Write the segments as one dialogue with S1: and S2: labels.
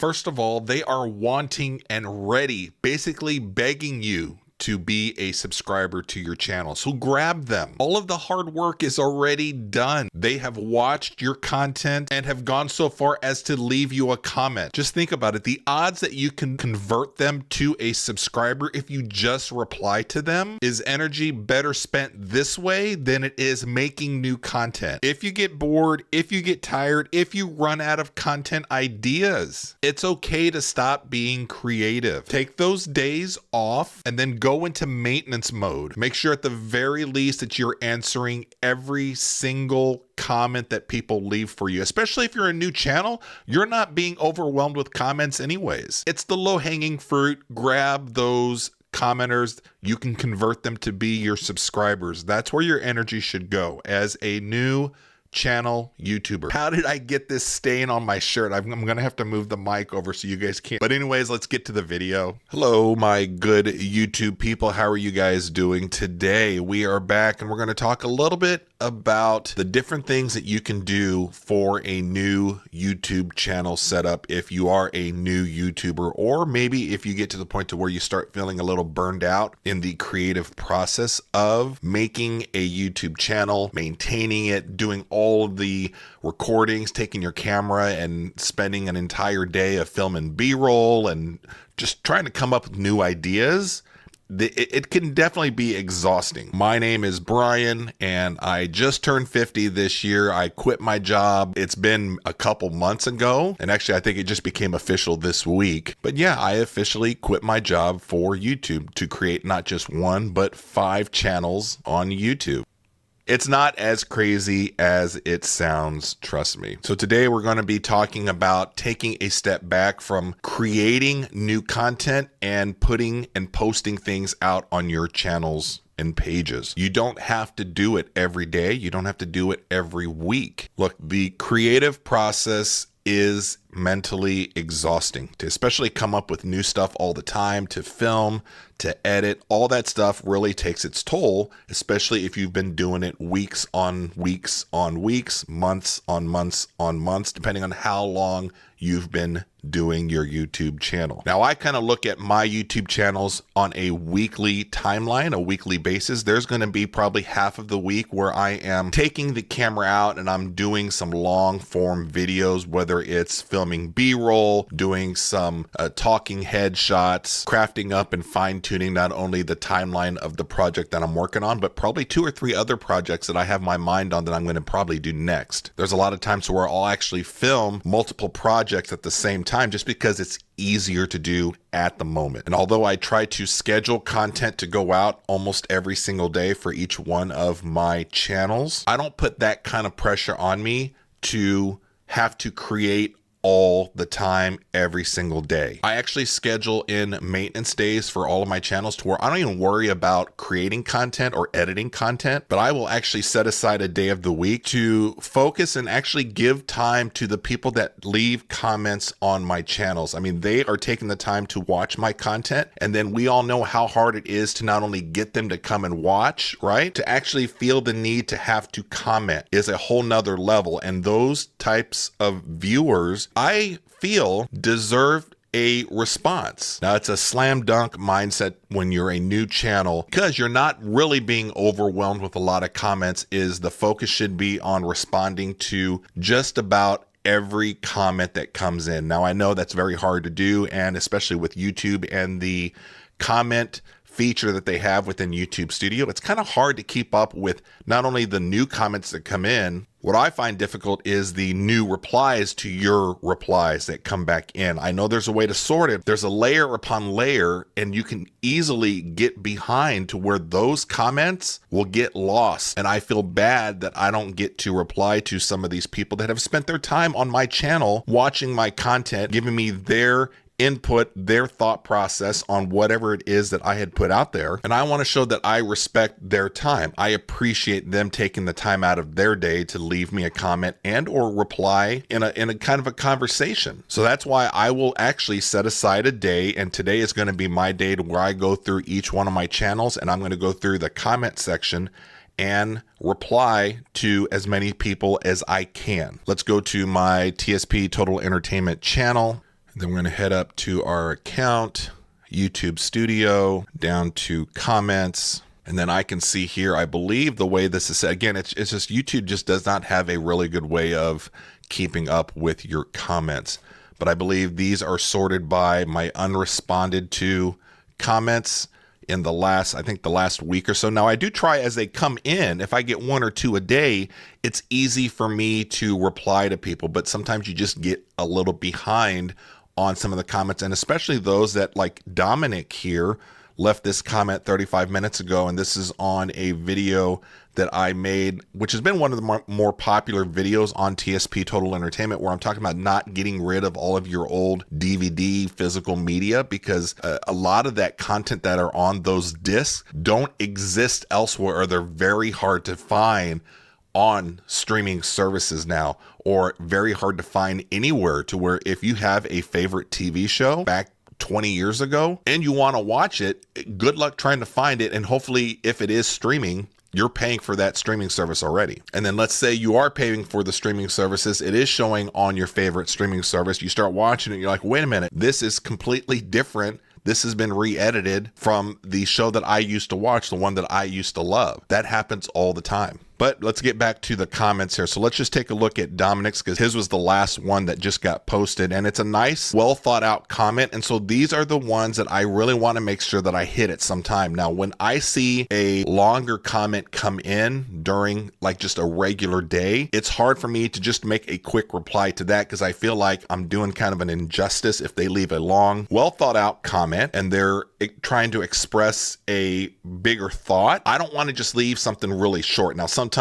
S1: First of all, they are wanting and ready, basically begging you to be a subscriber to your channel. So grab them. All of the hard work is already done. They have watched your content and have gone so far as to leave you a comment. Just think about it. The odds that you can convert them to a subscriber if you just reply to them is energy better spent this way than it is making new content. If you get bored, if you get tired, if you run out of content ideas, it's okay to stop being creative. Take those days off and then go into maintenance mode. Make sure at the very least that you're answering every single comment that people leave for you. Especially if you're a new channel, you're not being overwhelmed with comments anyways. It's the low-hanging fruit. Grab those commenters. You can convert them to be your subscribers. That's where your energy should go as a new channel YouTuber. How did I get this stain on my shirt? I'm gonna have to move the mic over so you guys can't. But anyways, let's get to the video. Hello, my good YouTube people. How are you guys doing today? We are back and we're gonna talk a little bit about the different things that you can do for a new YouTube channel setup if you are a new YouTuber, or maybe if you get to the point to where you start feeling a little burned out in the creative process of making a YouTube channel, maintaining it, doing all of the recordings, taking your camera and spending an entire day of filming B-roll and just trying to come up with new ideas. It can definitely be exhausting. My name is Brian and I just turned 50 this year. I quit my job. It's been a couple months ago. And actually, I think it just became official this week. But yeah, I officially quit my job for YouTube to create not just one, but 5 channels on YouTube. It's not as crazy as it sounds, trust me. So today we're going to be talking about taking a step back from creating new content and putting and posting things out on your channels and pages. You don't have to do it every day. You don't have to do it every week. Look, the creative process is mentally exhausting to especially come up with new stuff all the time, to film, to edit. All that stuff really takes its toll, especially if you've been doing it weeks on weeks on weeks, months on months on months, depending on how long you've been doing your YouTube channel. Now, I kind of look at my YouTube channels on a weekly timeline, a weekly basis. There's going to be probably half of the week where I am taking the camera out and I'm doing some long form videos, whether it's filming B-roll, doing some talking head shots, crafting up and fine tuning not only the timeline of the project that I'm working on, but probably 2 or 3 other projects that I have my mind on that I'm going to probably do next. There's a lot of times where I'll actually film multiple projects at the same time just because it's easier to do at the moment. And although I try to schedule content to go out almost every single day for each one of my channels, I don't put that kind of pressure on me to have to create all the time, every single day. I actually schedule in maintenance days for all of my channels to where I don't even worry about creating content or editing content, but I will actually set aside a day of the week to focus and actually give time to the people that leave comments on my channels. I mean, they are taking the time to watch my content, and then we all know how hard it is to not only get them to come and watch, right? To actually feel the need to have to comment is a whole nother level. And those types of viewers, I feel, deserve a response. Now, it's a slam dunk mindset when you're a new channel because you're not really being overwhelmed with a lot of comments. Is the focus should be on responding to just about every comment that comes in. Now, I know that's very hard to do, and especially with YouTube and the comment feature that they have within YouTube Studio, it's kind of hard to keep up with not only the new comments that come in. What I find difficult is the new replies to your replies that come back in. I know there's a way to sort it. There's a layer upon layer, and you can easily get behind to where those comments will get lost. And I feel bad that I don't get to reply to some of these people that have spent their time on my channel, watching my content, giving me their input, their thought process on whatever it is that I had put out there. And I want to show that I respect their time. I appreciate them taking the time out of their day to leave me a comment and or reply in a kind of a conversation. So that's why I will actually set aside a day, and today is going to be my day to where I go through each one of my channels and I'm going to go through the comment section and reply to as many people as I can. Let's go to my TSP Total Entertainment channel. Then we're going to head up to our account, YouTube Studio, down to comments. And then I can see here, I believe the way this is set, again, it's just YouTube just does not have a really good way of keeping up with your comments. But I believe these are sorted by my unresponded to comments in the last, I think the last week or so. Now I do try as they come in, if I get 1 or 2 a day, it's easy for me to reply to people, but sometimes you just get a little behind on some of the comments, and especially those that, like Dominic here, left this comment 35 minutes ago, and this is on a video that I made, which has been one of the more popular videos on TSP Total Entertainment, where I'm talking about not getting rid of all of your old DVD physical media, because a lot of that content that are on those discs don't exist elsewhere, or they're very hard to find on streaming services now, or very hard to find anywhere, to where if you have a favorite TV show back 20 years ago and you want to watch it, good luck trying to find it. And hopefully if it is streaming, you're paying for that streaming service already. And then let's say you are paying for the streaming services, it is showing on your favorite streaming service. You start watching it, you're like, wait a minute, this is completely different. This has been re-edited from the show that I used to watch, the one that I used to love. That happens all the time. But let's get back to the comments here. So let's just take a look at Dominic's, because his was the last one that just got posted. And it's a nice, well thought out comment. And so these are the ones that I really want to make sure that I hit at some time. Now, when I see a longer comment come in during like just a regular day, it's hard for me to just make a quick reply to that, because I feel like I'm doing kind of an injustice if they leave a long, well thought out comment and they're trying to express a bigger thought. I don't want to just leave something really short. Now, sometimes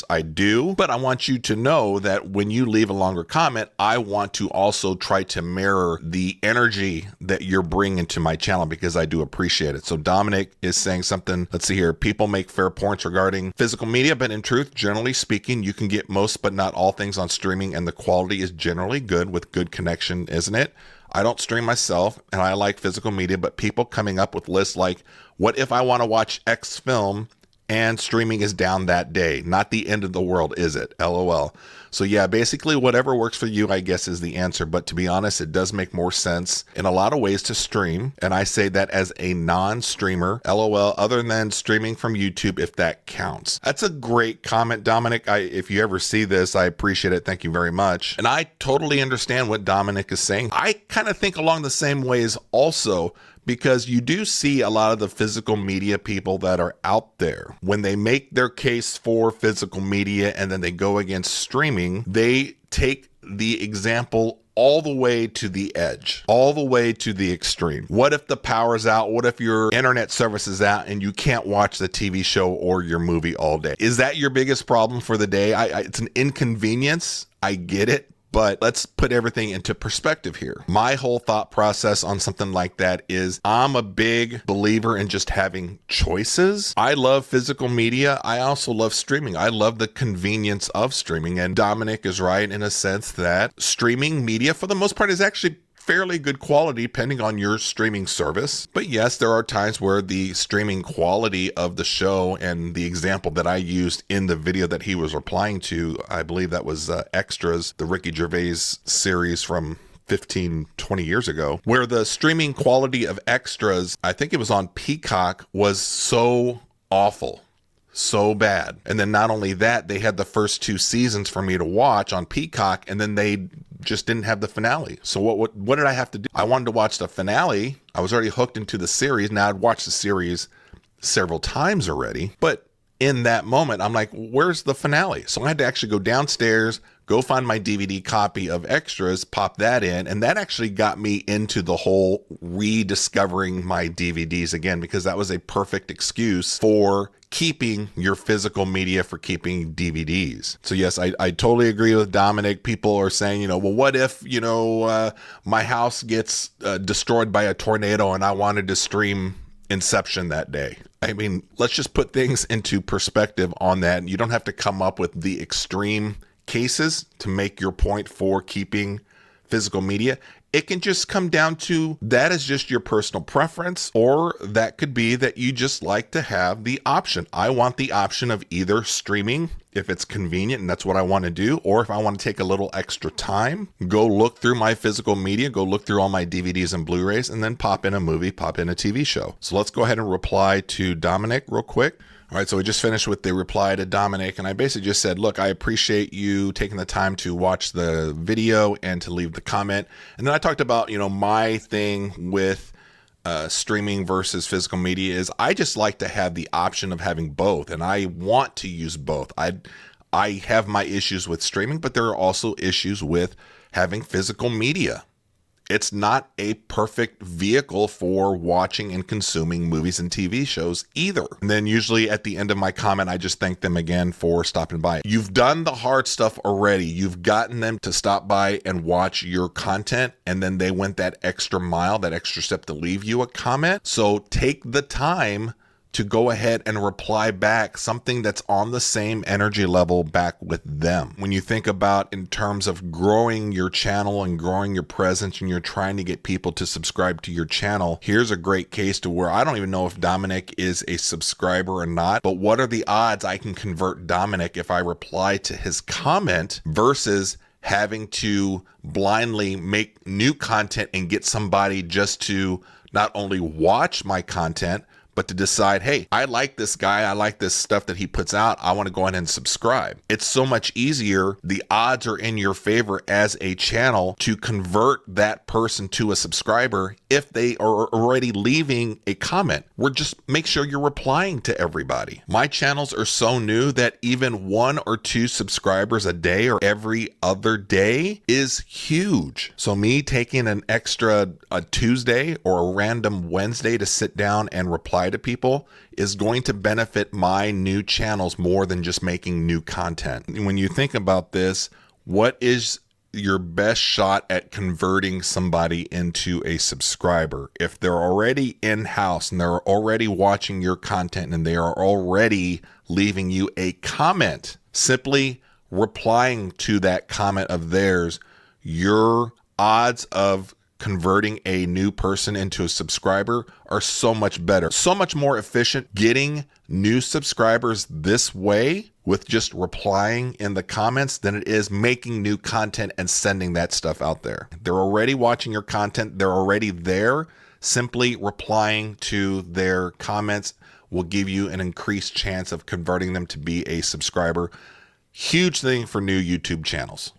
S1: I do, but I want you to know that when you leave a longer comment, I want to also try to mirror the energy that you're bringing to my channel, because I do appreciate it. So Dominic is saying something, let's see here. People make fair points regarding physical media, but in truth, generally speaking, you can get most but not all things on streaming, and the quality is generally good with good connection, isn't it? I don't stream myself and I like physical media, but people coming up with lists like, what if I want to watch X film and streaming is down that day? Not the end of the world, is it? LOL. So yeah, basically whatever works for you, I guess, is the answer. But to be honest, it does make more sense in a lot of ways to stream. And I say that as a non-streamer, LOL, other than streaming from YouTube, if that counts. That's a great comment, Dominic. If you ever see this, I appreciate it. Thank you very much. And I totally understand what Dominic is saying. I kind of think along the same ways also, because you do see a lot of the physical media people that are out there, when they make their case for physical media and then they go against streaming, they take the example all the way to the edge, all the way to the extreme. What if the power's out? What if your internet service is out and you can't watch the TV show or your movie all day? Is that your biggest problem for the day? It's an inconvenience. I get it. But let's put everything into perspective here. My whole thought process on something like that is, I'm a big believer in just having choices. I love physical media. I also love streaming. I love the convenience of streaming. And Dominic is right in a sense that streaming media, for the most part, is actually fairly good quality depending on your streaming service. But yes, there are times where the streaming quality of the show, and the example that I used in the video that he was replying to, I believe that was Extras, the Ricky Gervais series from 15, 20 years ago, where the streaming quality of Extras, I think it was on Peacock, was so awful. So bad. And then not only that, they had the first 2 seasons for me to watch on Peacock, and then they just didn't have the finale. So what did I have to do? I wanted to watch the finale. I was already hooked into the series. Now I'd watched the series several times already, but in that moment, I'm like, where's the finale? So I had to actually go downstairs, go find my DVD copy of Extras, pop that in. And that actually got me into the whole rediscovering my DVDs again, because that was a perfect excuse for keeping your physical media, for keeping DVDs. So yes, I totally agree with Dominic. People are saying, well, what if, my house gets destroyed by a tornado and I wanted to stream Inception that day? I mean, let's just put things into perspective on that. You don't have to come up with the extreme cases to make your point for keeping physical media. It can just come down to, that is just your personal preference, or that could be that you just like to have the option. I want the option of either streaming if it's convenient and that's what I want to do, or if I want to take a little extra time, go look through my physical media, go look through all my DVDs and Blu-rays, and then pop in a movie, pop in a TV show. So let's go ahead and reply to Dominic real quick. All right, so we just finished with the reply to Dominic, and I basically just said, look, I appreciate you taking the time to watch the video and to leave the comment. And then I talked about, my thing with streaming versus physical media is I just like to have the option of having both, and I want to use both. I have my issues with streaming, but there are also issues with having physical media. It's not a perfect vehicle for watching and consuming movies and TV shows either. And then usually at the end of my comment, I just thank them again for stopping by. You've done the hard stuff already. You've gotten them to stop by and watch your content, and then they went that extra mile, that extra step to leave you a comment. So take the time to go ahead and reply back something that's on the same energy level back with them. When you think about in terms of growing your channel and growing your presence, and you're trying to get people to subscribe to your channel, here's a great case to where I don't even know if Dominic is a subscriber or not, but what are the odds I can convert Dominic if I reply to his comment versus having to blindly make new content and get somebody just to not only watch my content, but to decide, hey, I like this guy, I like this stuff that he puts out, I want to go ahead and subscribe. It's so much easier. The odds are in your favor as a channel to convert that person to a subscriber if they are already leaving a comment. Just make sure you're replying to everybody. My channels are so new that even 1 or 2 subscribers a day or every other day is huge. So me taking an extra a Tuesday or a random Wednesday to sit down and reply to people is going to benefit my new channels more than just making new content. When you think about this, what is your best shot at converting somebody into a subscriber? If they're already in-house and they're already watching your content and they are already leaving you a comment, simply replying to that comment of theirs, your odds of converting a new person into a subscriber are so much better, so much more efficient getting new subscribers this way with just replying in the comments than it is making new content and sending that stuff out there. They're already watching your content. They're already there. Simply replying to their comments will give you an increased chance of converting them to be a subscriber. Huge thing for new YouTube channels.